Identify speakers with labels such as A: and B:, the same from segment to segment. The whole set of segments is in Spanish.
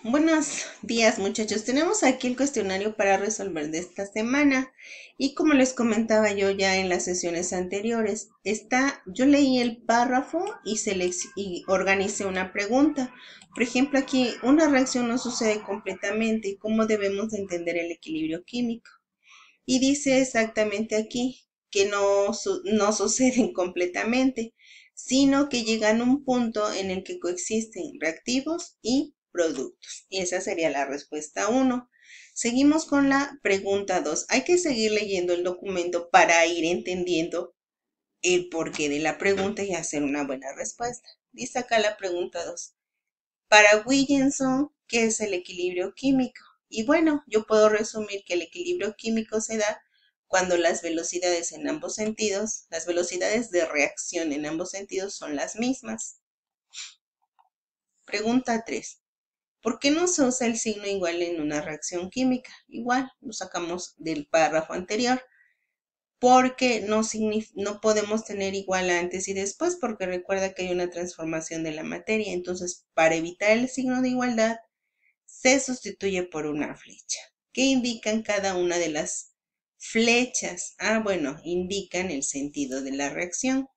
A: Buenos días, muchachos. Tenemos aquí el cuestionario para resolver de esta semana. Y como les comentaba yo ya en las sesiones anteriores, yo leí el párrafo y organicé una pregunta. Por ejemplo, aquí una reacción no sucede completamente y cómo debemos de entender el equilibrio químico. Y dice exactamente aquí que no suceden completamente, sino que llegan a un punto en el que coexisten reactivos y productos. Y esa sería la respuesta uno. Seguimos con la pregunta 2. Hay que seguir leyendo el documento para ir entendiendo el porqué de la pregunta y hacer una buena respuesta. Dice acá la pregunta 2. Para Williamson, ¿qué es el equilibrio químico? Y bueno, yo puedo resumir que el equilibrio químico se da cuando las velocidades en ambos sentidos, las velocidades de reacción en ambos sentidos son las mismas. Pregunta 3. ¿Por qué no se usa el signo igual en una reacción química? Igual, lo sacamos del párrafo anterior. Porque no podemos tener igual antes y después, porque recuerda que hay una transformación de la materia. Entonces, para evitar el signo de igualdad, se sustituye por una flecha. ¿Qué indican cada una de las flechas? Bueno, indican el sentido de la reacción.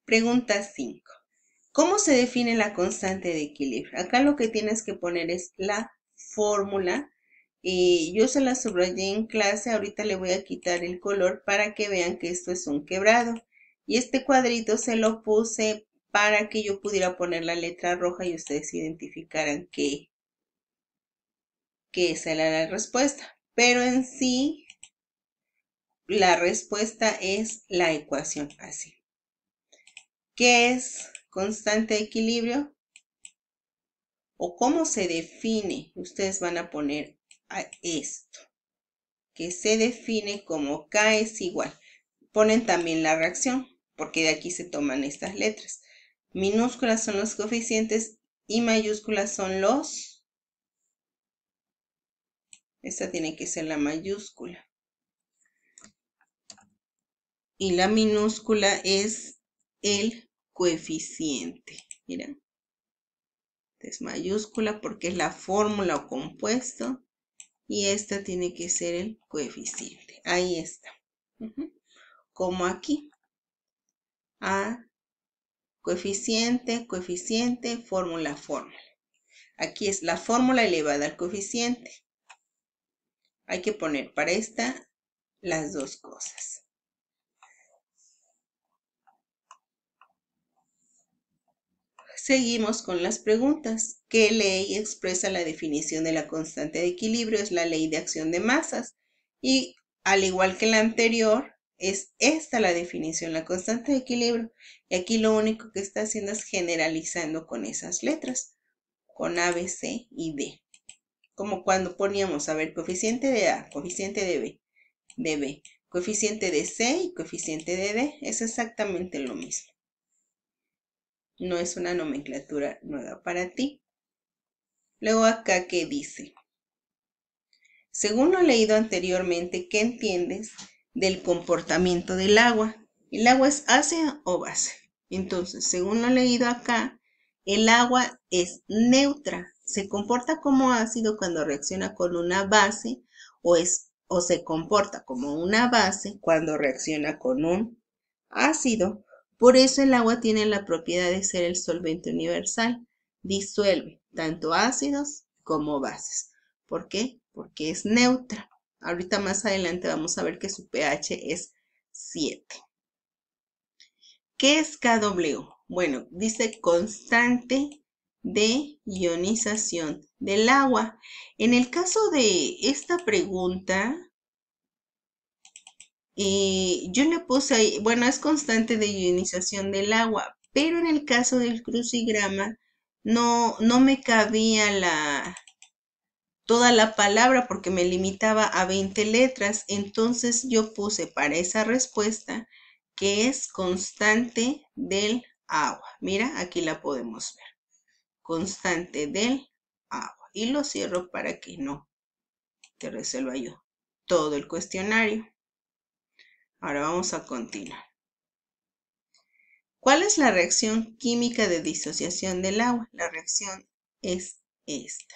A: Pregunta 5. ¿Cómo se define la constante de equilibrio? Acá lo que tienes que poner es la fórmula. Yo se la subrayé en clase, ahorita le voy a quitar el color para que vean que esto es un quebrado. Y este cuadrito se lo puse para que yo pudiera poner la letra roja y ustedes identificaran que esa era la respuesta. Pero en sí, la respuesta es la ecuación así. ¿Qué es constante de equilibrio? ¿O cómo se define? Ustedes van a poner a esto, que se define como K es igual. Ponen también la reacción, porque de aquí se toman estas letras. Minúsculas son los coeficientes y mayúsculas son los... Esta tiene que ser la mayúscula. Y la minúscula es el coeficiente. Mira, es mayúscula porque es la fórmula o compuesto y esta tiene que ser el coeficiente. Ahí está. Como aquí. Coeficiente, coeficiente, fórmula, fórmula. Aquí es la fórmula elevada al coeficiente. Hay que poner para esta las dos cosas. Seguimos con las preguntas. ¿Qué ley expresa la definición de la constante de equilibrio? Es la ley de acción de masas. Y al igual que la anterior, es esta la definición, la constante de equilibrio. Y aquí lo único que está haciendo es generalizando con esas letras, con A, B, C y D. Como cuando poníamos, a ver, coeficiente de A, coeficiente de B, coeficiente de C y coeficiente de D. Es exactamente lo mismo. No es una nomenclatura nueva para ti. Luego acá, ¿qué dice? Según lo leído anteriormente, ¿qué entiendes del comportamiento del agua? ¿El agua es ácida o base? Entonces, según lo leído acá, el agua es neutra. Se comporta como ácido cuando reacciona con una base o se comporta como una base cuando reacciona con un ácido. Por eso el agua tiene la propiedad de ser el solvente universal. Disuelve tanto ácidos como bases. ¿Por qué? Porque es neutra. Ahorita más adelante vamos a ver que su pH es 7. ¿Qué es KW? Bueno, dice constante de ionización del agua. En el caso de esta pregunta, yo le puse ahí, bueno, es constante de ionización del agua, pero en el caso del crucigrama no me cabía toda la palabra porque me limitaba a 20 letras. Entonces yo puse para esa respuesta que es constante del agua. Mira, aquí la podemos ver. Constante del agua. Y lo cierro para que no te resuelva yo todo el cuestionario. Ahora vamos a continuar. ¿Cuál es la reacción química de disociación del agua? La reacción es esta.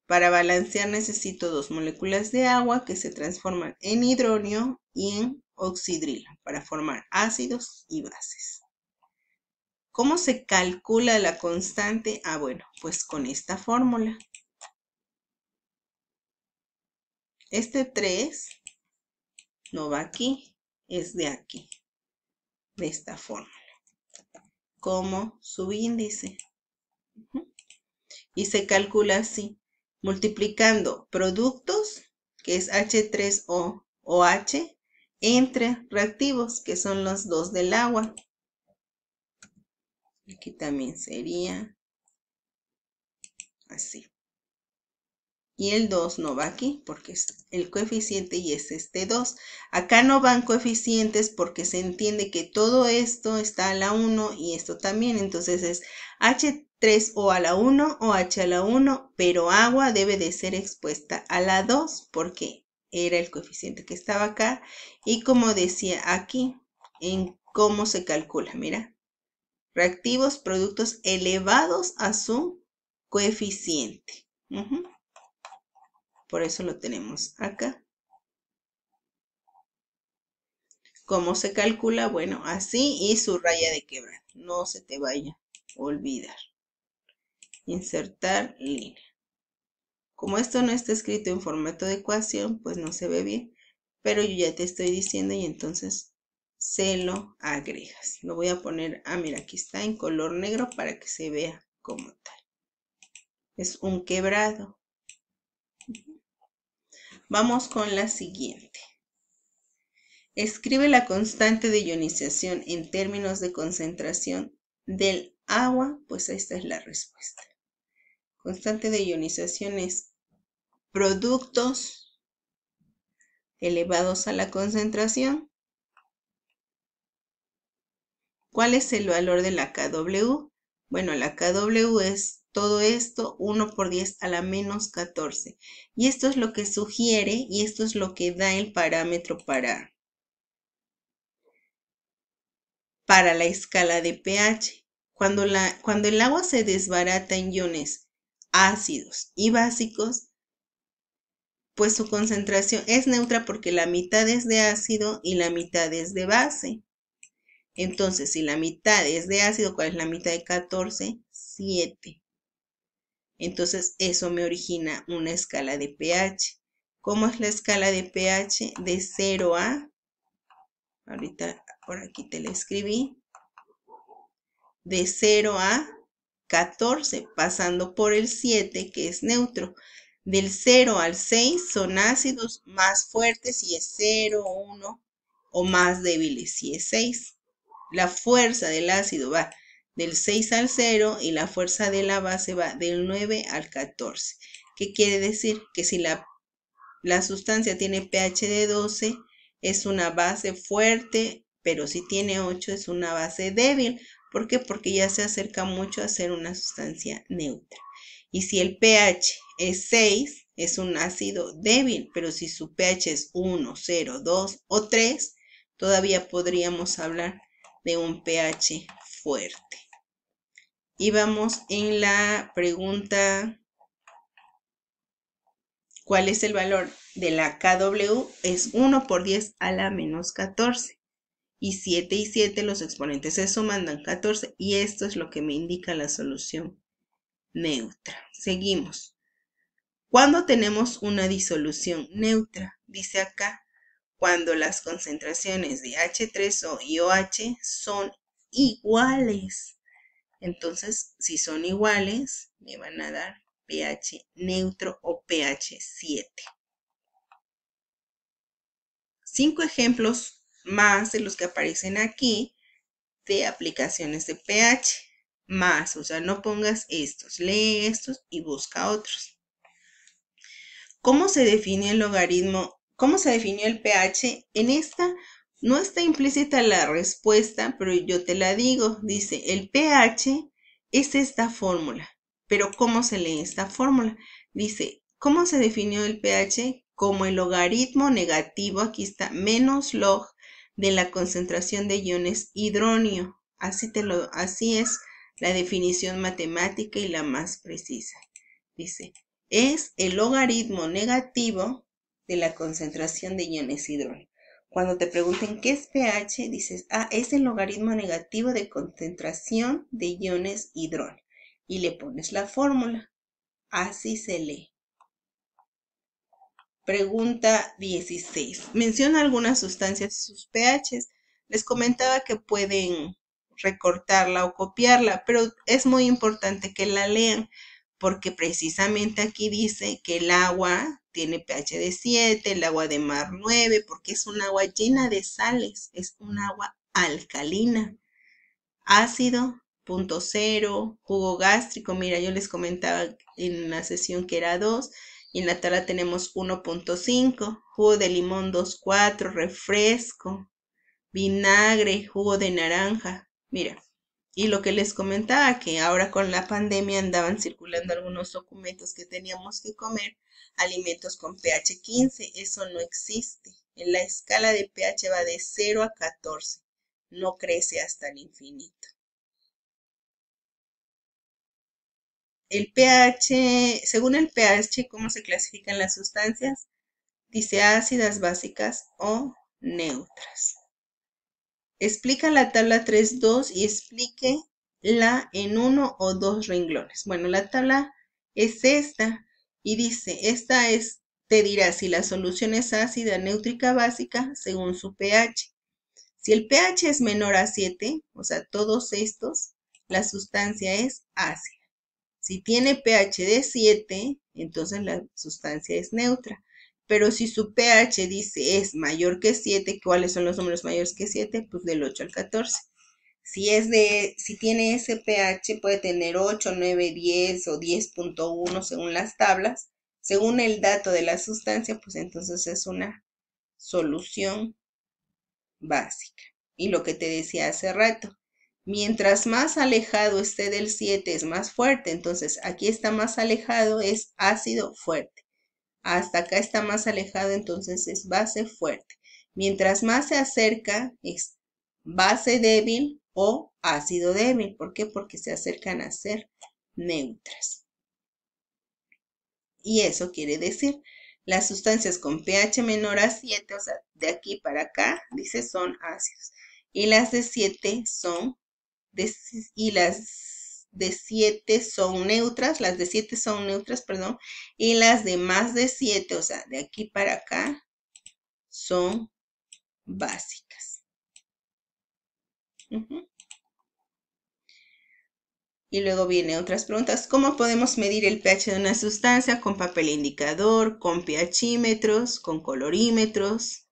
A: Para balancear necesito 2 moléculas de agua que se transforman en hidrógeno y en oxidrilo para formar ácidos y bases. ¿Cómo se calcula la constante? Bueno, pues con esta fórmula. Este 3 no va aquí, es de aquí, de esta fórmula, como subíndice. Y se calcula así, multiplicando productos, que es H3O o H, entre reactivos, que son los dos del agua. Aquí también sería así. Y el 2 no va aquí porque es el coeficiente y es este 2. Acá no van coeficientes porque se entiende que todo esto está a la 1 y esto también. Entonces es H3O a la 1 o H a la 1, pero agua debe de ser expuesta a la 2 porque era el coeficiente que estaba acá. Y como decía aquí, en cómo se calcula, mira. Reactivos, productos elevados a su coeficiente. Por eso lo tenemos acá. ¿Cómo se calcula? Bueno, así y su raya de quebrar. No se te vaya a olvidar. Insertar línea. Como esto no está escrito en formato de ecuación, pues no se ve bien. Pero yo ya te estoy diciendo y entonces se lo agregas. Lo voy a poner, mira, aquí está en color negro para que se vea como tal. Es un quebrado. Vamos con la siguiente. Escribe la constante de ionización en términos de concentración del agua. Pues esta es la respuesta. Constante de ionización es productos elevados a la concentración. ¿Cuál es el valor de la kW? Bueno, la kW es todo esto, 1 por 10 a la menos 14. Y esto es lo que sugiere y esto es lo que da el parámetro para la escala de pH. Cuando el agua se desbarata en iones ácidos y básicos, pues su concentración es neutra porque la mitad es de ácido y la mitad es de base. Entonces, si la mitad es de ácido, ¿cuál es la mitad de 14? 7. Entonces, eso me origina una escala de pH. ¿Cómo es la escala de pH? De 0 a, ahorita por aquí te la escribí, de 0 a 14, pasando por el 7, que es neutro. Del 0 al 6 son ácidos más fuertes si es 0, 1, o más débiles si es 6. La fuerza del ácido va del 6 al 0 y la fuerza de la base va del 9 al 14. ¿Qué quiere decir? Que si la sustancia tiene pH de 12, es una base fuerte, pero si tiene 8 es una base débil. ¿Por qué? Porque ya se acerca mucho a ser una sustancia neutra. Y si el pH es 6, es un ácido débil, pero si su pH es 1, 0, 2 o 3, todavía podríamos hablar de un pH fuerte. Y vamos en la pregunta, ¿cuál es el valor de la kW? Es 1 por 10 a la menos 14. Y 7 y 7, los exponentes se suman, dan 14. Y esto es lo que me indica la solución neutra. Seguimos. ¿Cuándo tenemos una disolución neutra? Dice acá, cuando las concentraciones de H3O y OH son iguales. Entonces, si son iguales, me van a dar pH neutro o pH 7. 5 ejemplos más de los que aparecen aquí de aplicaciones de pH. Más, o sea, no pongas estos, lee estos y busca otros. ¿Cómo se define el logaritmo? ¿Cómo se definió el pH? En esta no está implícita la respuesta, pero yo te la digo. Dice, el pH es esta fórmula. Pero ¿cómo se lee esta fórmula? Dice, ¿cómo se definió el pH? Como el logaritmo negativo, aquí está, menos log de la concentración de iones hidrógeno. Así es la definición matemática y la más precisa. Dice, es el logaritmo negativo de la concentración de iones hidrógeno. Cuando te pregunten qué es pH, dices, es el logaritmo negativo de concentración de iones hidrógeno. Y le pones la fórmula. Así se lee. Pregunta 16. Menciona algunas sustancias y sus pHs. Les comentaba que pueden recortarla o copiarla, pero es muy importante que la lean porque precisamente aquí dice que el agua tiene pH de 7, el agua de mar 9, porque es un agua llena de sales, es un agua alcalina. Ácido, 0.0, jugo gástrico, mira, yo les comentaba en la sesión que era 2, y en la tabla tenemos 1.5, jugo de limón 2.4, refresco, vinagre, jugo de naranja, mira. Y lo que les comentaba, que ahora con la pandemia andaban circulando algunos documentos que teníamos que comer alimentos con pH 15. Eso no existe. En la escala de pH va de 0 a 14. No crece hasta el infinito. El pH, según el pH, ¿cómo se clasifican las sustancias? Dice ácidas, básicas o neutras. Explica la tabla 3.2 y explíquela en 1 o 2 renglones. Bueno, la tabla es esta y dice, te dirá si la solución es ácida, néutrica, básica, según su pH. Si el pH es menor a 7, o sea, todos estos, la sustancia es ácida. Si tiene pH de 7, entonces la sustancia es neutra. Pero si su pH dice es mayor que 7, ¿cuáles son los números mayores que 7? Pues del 8 al 14. Si tiene ese pH, puede tener 8, 9, 10 o 10.1 según las tablas. Según el dato de la sustancia, pues entonces es una solución básica. Y lo que te decía hace rato, mientras más alejado esté del 7 es más fuerte. Entonces aquí está más alejado, es ácido fuerte. Hasta acá está más alejado, entonces es base fuerte. Mientras más se acerca, es base débil o ácido débil. ¿Por qué? Porque se acercan a ser neutras. Y eso quiere decir, las sustancias con pH menor a 7, o sea, de aquí para acá, dice, son ácidos. Y las de 7 son, las de 7 son neutras, perdón, y las de más de 7, o sea, de aquí para acá, son básicas. Y luego vienen otras preguntas. ¿Cómo podemos medir el pH de una sustancia? Con papel indicador, con pHímetros, con colorímetros.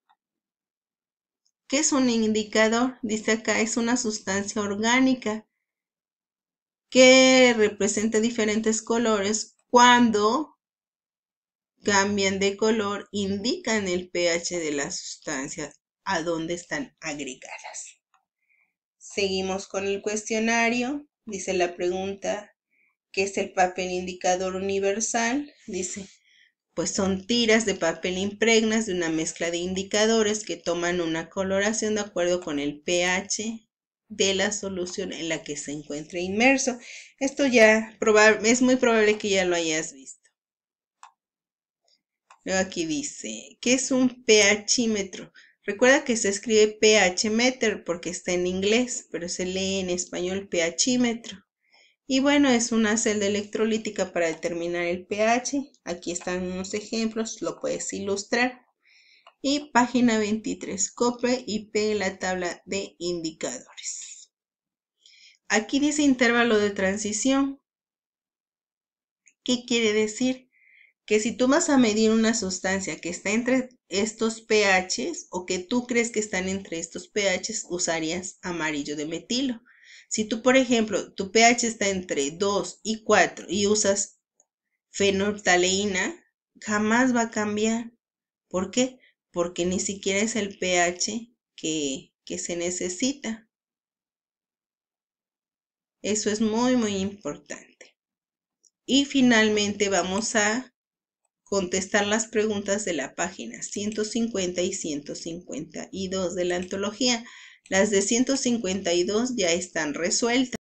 A: ¿Qué es un indicador? Dice acá, es una sustancia orgánica que representa diferentes colores. Cuando cambian de color, indican el pH de las sustancias a dónde están agregadas. Seguimos con el cuestionario. Dice la pregunta, ¿qué es el papel indicador universal? Dice, pues son tiras de papel impregnas de una mezcla de indicadores que toman una coloración de acuerdo con el pH de la solución en la que se encuentra inmerso. Esto ya es muy probable que ya lo hayas visto. Luego aquí dice, ¿qué es un pHímetro? Recuerda que se escribe pH meter porque está en inglés, pero se lee en español pHímetro. Y bueno, es una celda electrolítica para determinar el pH. Aquí están unos ejemplos, lo puedes ilustrar. Y página 23, copie y pegue la tabla de indicadores. Aquí dice intervalo de transición. ¿Qué quiere decir? Que si tú vas a medir una sustancia que está entre estos pHs o que tú crees que están entre estos pHs, usarías amarillo de metilo. Si tú, por ejemplo, tu pH está entre 2 y 4 y usas fenolftaleína, jamás va a cambiar. ¿Por qué? Porque ni siquiera es el pH que se necesita. Eso es muy, muy importante. Y finalmente vamos a contestar las preguntas de la página 150 y 152 de la antología. Las de 152 ya están resueltas.